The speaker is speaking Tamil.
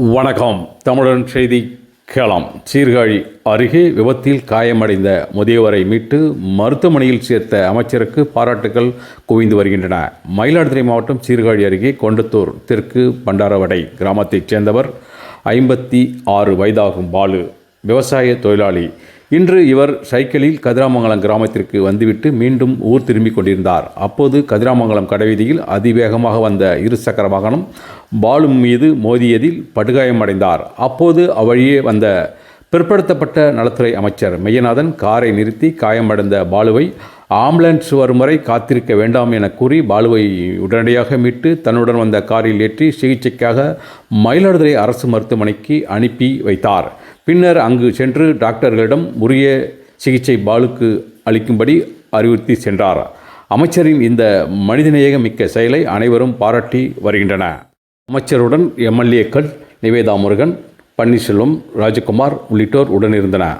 வணக்கம். தமிழன் செய்தி கேளாம். சீர்காழி அருகே விபத்தில் காயமடைந்த முதியவரை மீட்டு மருத்துவமனையில் சேர்த்த அமைச்சருக்கு பாராட்டுகள் குவிந்து வருகின்றன. மயிலாடுதுறை மாவட்டம் சீர்காழி அருகே கொண்டத்தூர் தெற்கு பண்டாரவடை கிராமத்தைச் சேர்ந்தவர் 56 வயதாகும் பாலு விவசாய தொழிலாளி. இன்று இவர் சைக்கிளில் கதிராமங்கலம் கிராமத்திற்கு வந்துவிட்டு மீண்டும் ஊர் திரும்பிக் கொண்டிருந்தார். அப்போது கதிராமங்கலம் கடைவீதியில் அதிவேகமாக வந்த இருசக்கர வாகனம் பாலு மீது மோதியதில் படுகாயமடைந்தார். அப்போது அவ்வழியே வந்த பிற்படுத்தப்பட்ட நலத்துறை அமைச்சர் மெய்யநாதன் காரை நிறுத்தி காயமடைந்த பாலுவை ஆம்புலன்ஸ் வரும் வரை காத்திருக்க வேண்டாம் என கூறி பாலுவை உடனடியாக மீட்டு தன்னுடன் வந்த காரில் ஏற்றி சிகிச்சைக்காக மயிலாடுதுறை அரசு மருத்துவமனைக்கு அனுப்பி வைத்தார். பின்னர் அங்கு சென்று டாக்டர்களிடம் உரிய சிகிச்சை பாலுக்கு அளிக்கும்படி அறிவுறுத்தி சென்றார். அமைச்சரின் இந்த மனிதநேயம் மிக்க செயலை அனைவரும் பாராட்டி வருகின்றனர். அமைச்சருடன் எம்எல்ஏக்கள் நிவேதா முருகன், பன்னீர்செல்வம், ராஜகுமார் உள்ளிட்டோர் உடனிருந்தனர்.